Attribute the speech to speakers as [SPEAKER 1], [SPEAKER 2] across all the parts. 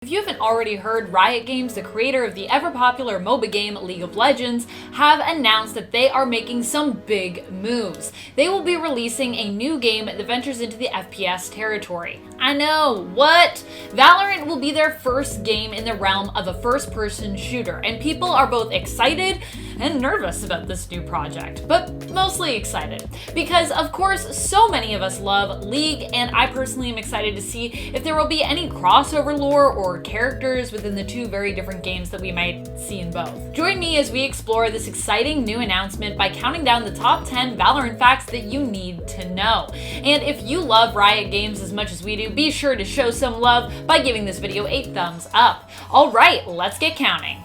[SPEAKER 1] If you haven't already heard, Riot Games, the creator of the ever-popular MOBA game League of Legends, have announced that they are making some big moves. They will be releasing a new game that ventures into the FPS territory. I know, what? Valorant will be their first game in the realm of a first-person shooter, and people are both excited and nervous about this new project, but mostly excited. Because, of course, so many of us love League, and I personally am excited to see if there will be any crossover lore or characters within the two very different games that we might see in both. Join me as we explore this exciting new announcement by counting down the top 10 Valorant facts that you need to know. And if you love Riot Games as much as we do, be sure to show some love by giving this video a thumbs up. Alright, let's get counting.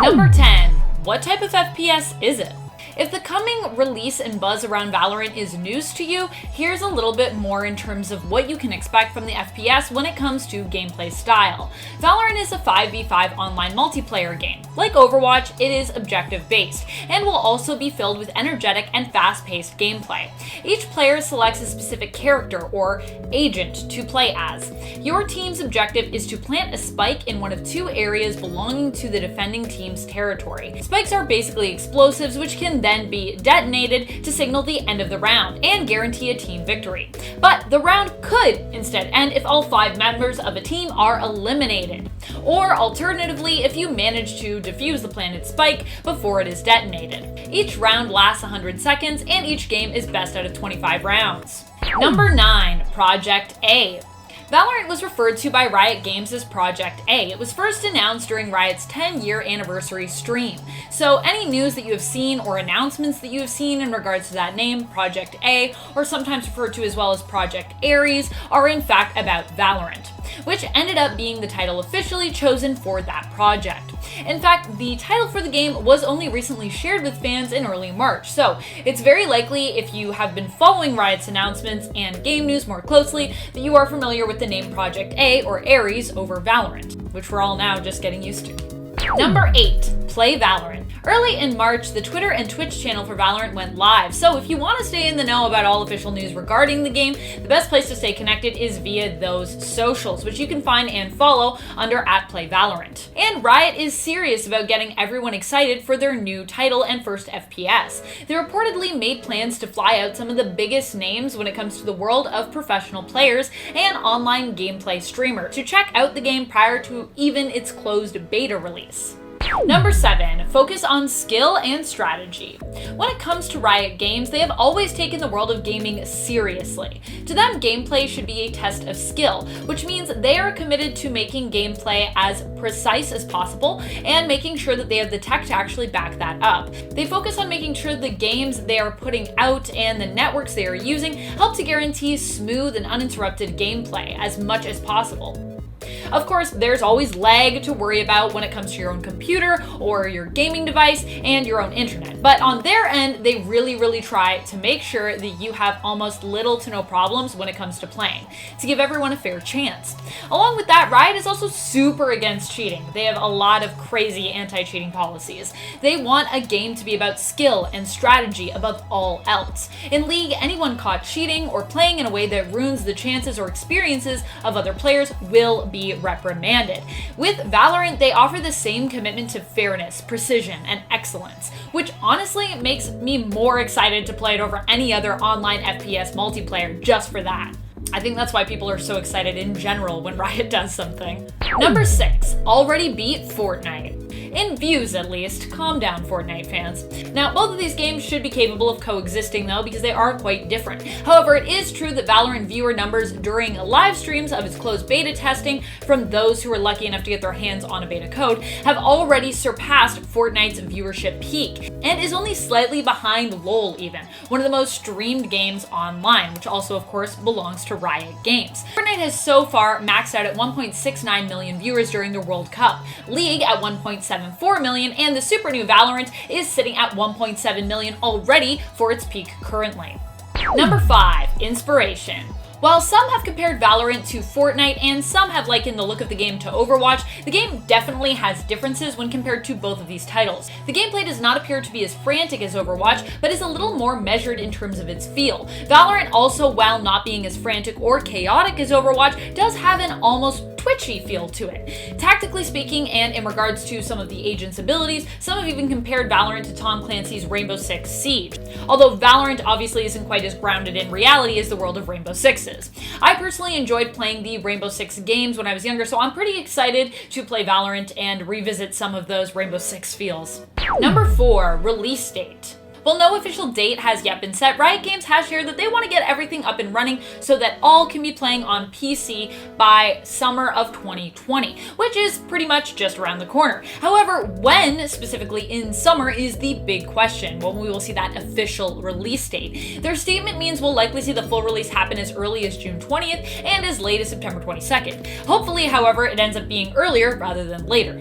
[SPEAKER 1] Number 10. What type of FPS is it? If the coming release and buzz around Valorant is news to you, here's a little bit more in terms of what you can expect from the FPS when it comes to gameplay style. Valorant is a 5v5 online multiplayer game. Like Overwatch, it is objective-based, and will also be filled with energetic and fast-paced gameplay. Each player selects a specific character, or agent, to play as. Your team's objective is to plant a spike in one of two areas belonging to the defending team's territory. Spikes are basically explosives which can then be detonated to signal the end of the round and guarantee a team victory. But the round could instead end if all 5 members of a team are eliminated. Or alternatively, if you manage to defuse the planted spike before it is detonated. Each round lasts 100 seconds and each game is best out of 25 rounds. Number 9. Project A. Valorant was referred to by Riot Games as Project A. It was first announced during Riot's 10-year anniversary stream. So any news that you have seen or announcements that you have seen in regards to that name, Project A, or sometimes referred to as well as Project Ares, are in fact about Valorant, which ended up being the title officially chosen for that project. In fact, the title for the game was only recently shared with fans in early March, so it's very likely, if you have been following Riot's announcements and game news more closely, that you are familiar with the name Project A or Ares over Valorant, which we're all now just getting used to. Number 8. Play Valorant. Early in March, the Twitter and Twitch channel for Valorant went live, so if you want to stay in the know about all official news regarding the game, the best place to stay connected is via those socials, which you can find and follow under @PlayValorant. And Riot is serious about getting everyone excited for their new title and first FPS. They reportedly made plans to fly out some of the biggest names when it comes to the world of professional players and online gameplay streamers to check out the game prior to even its closed beta release. Number 7. Focus on skill and strategy. When it comes to Riot Games, they have always taken the world of gaming seriously. To them, gameplay should be a test of skill, which means they are committed to making gameplay as precise as possible and making sure that they have the tech to actually back that up. They focus on making sure the games they are putting out and the networks they are using help to guarantee smooth and uninterrupted gameplay as much as possible. Of course, there's always lag to worry about when it comes to your own computer or your gaming device and your own internet. But on their end, they really try to make sure that you have almost little to no problems when it comes to playing, to give everyone a fair chance. Along with that, Riot is also super against cheating. They have a lot of crazy anti-cheating policies. They want a game to be about skill and strategy above all else. In League, anyone caught cheating or playing in a way that ruins the chances or experiences of other players will be reprimanded. With Valorant, they offer the same commitment to fairness, precision, and excellence, which honestly makes me more excited to play it over any other online FPS multiplayer just for that. I think that's why people are so excited in general when Riot does something. Number 6. Already beat Fortnite. In views, at least. Calm down, Fortnite fans. Now, both of these games should be capable of coexisting, though, because they are quite different. However, it is true that Valorant viewer numbers during live streams of its closed beta testing, from those who were lucky enough to get their hands on a beta code, have already surpassed Fortnite's viewership peak, and is only slightly behind LoL even, one of the most streamed games online, which also, of course, belongs to Riot Games. Fortnite has so far maxed out at 1.69 million viewers during the World Cup, League at 1.74 million, and the super new Valorant is sitting at 1.7 million already for its peak currently. Number 5. Inspiration. While some have compared Valorant to Fortnite and some have likened the look of the game to Overwatch, the game definitely has differences when compared to both of these titles. The gameplay does not appear to be as frantic as Overwatch, but is a little more measured in terms of its feel. Valorant also, while not being as frantic or chaotic as Overwatch, does have an almost twitchy feel to it. Tactically speaking, and in regards to some of the agent's abilities, some have even compared Valorant to Tom Clancy's Rainbow Six Siege. Although Valorant obviously isn't quite as grounded in reality as the world of Rainbow Six is. I personally enjoyed playing the Rainbow Six games when I was younger, so I'm pretty excited to play Valorant and revisit some of those Rainbow Six feels. Number 4, release date. While no official date has yet been set, Riot Games has shared that they want to get everything up and running so that all can be playing on PC by summer of 2020, which is pretty much just around the corner. However, when specifically in summer is the big question, when we will see that official release date. Their statement means we'll likely see the full release happen as early as June 20th and as late as September 22nd. Hopefully, however, it ends up being earlier rather than later.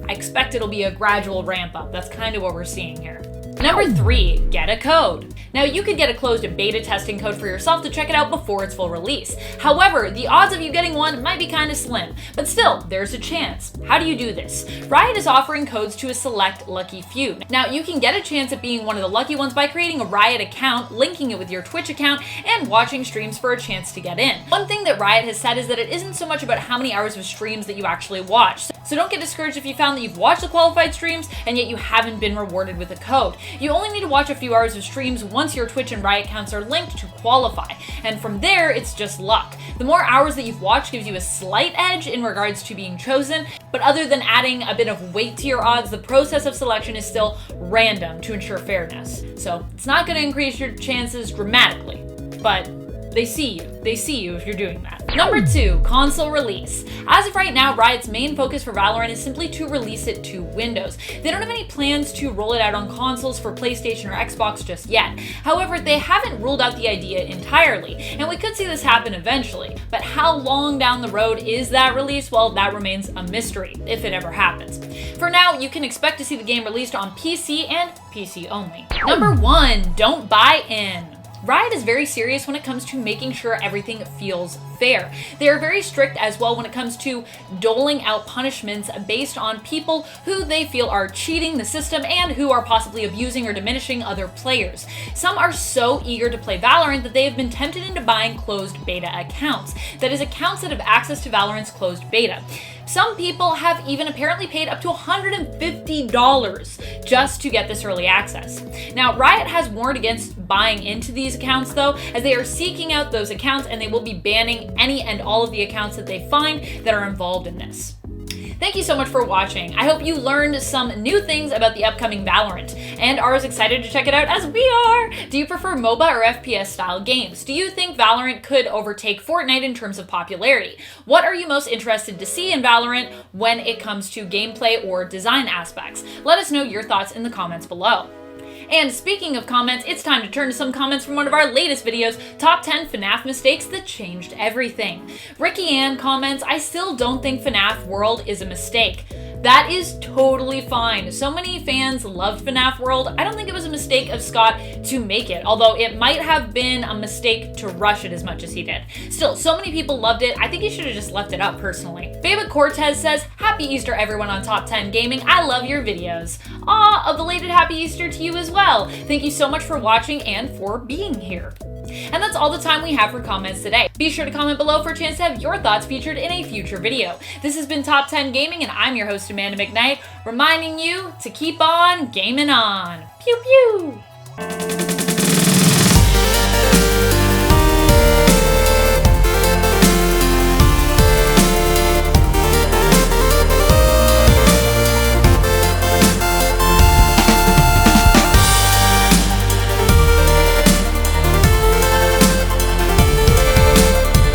[SPEAKER 1] I expect it'll be a gradual ramp up. That's kind of what we're seeing here. Number 3, get a code. Now, you could get a closed beta testing code for yourself to check it out before its full release. However, the odds of you getting one might be kind of slim, but still, there's a chance. How do you do this? Riot is offering codes to a select lucky few. Now, you can get a chance at being one of the lucky ones by creating a Riot account, linking it with your Twitch account, and watching streams for a chance to get in. One thing that Riot has said is that it isn't so much about how many hours of streams that you actually watch. So don't get discouraged if you found that you've watched the qualified streams and yet you haven't been rewarded with a code. You only need to watch a few hours of streams once your Twitch and Riot accounts are linked to qualify, and from there it's just luck. The more hours that you've watched gives you a slight edge in regards to being chosen, but other than adding a bit of weight to your odds, the process of selection is still random to ensure fairness. So it's not going to increase your chances dramatically, but they see you if you're doing that. Number 2, console release. As of right now, Riot's main focus for Valorant is simply to release it to Windows. They don't have any plans to roll it out on consoles for PlayStation or Xbox just yet. However, they haven't ruled out the idea entirely, and we could see this happen eventually. But how long down the road is that release? Well, that remains a mystery, if it ever happens. For now, you can expect to see the game released on PC and PC only. Number 1, don't buy in. Riot is very serious when it comes to making sure everything feels fair. They are very strict as well when it comes to doling out punishments based on people who they feel are cheating the system and who are possibly abusing or diminishing other players. Some are so eager to play Valorant that they have been tempted into buying closed beta accounts. That is, accounts that have access to Valorant's closed beta. Some people have even apparently paid up to $150 just to get this early access. Now, Riot has warned against buying into these accounts though, as they are seeking out those accounts and they will be banning any and all of the accounts that they find that are involved in this. Thank you so much for watching. I hope you learned some new things about the upcoming Valorant and are as excited to check it out as we are. Do you prefer MOBA or FPS style games? Do you think Valorant could overtake Fortnite in terms of popularity? What are you most interested to see in Valorant when it comes to gameplay or design aspects? Let us know your thoughts in the comments below. And speaking of comments, it's time to turn to some comments from one of our latest videos, Top 10 FNAF Mistakes That Changed Everything. Ricky Ann comments, I still don't think FNAF World is a mistake. That is totally fine. So many fans loved FNAF World. I don't think it was a mistake of Scott to make it, although it might have been a mistake to rush it as much as he did. Still, so many people loved it. I think he should have just left it up personally. Favorite Cortez says, Happy Easter everyone on Top 10 Gaming. I love your videos. Aw, a belated Happy Easter to you as well. Thank you so much for watching and for being here. And that's all the time we have for comments today. Be sure to comment below for a chance to have your thoughts featured in a future video. This has been Top 10 Gaming, and I'm your host, Amanda McKnight, reminding you to keep on gaming on. Pew pew!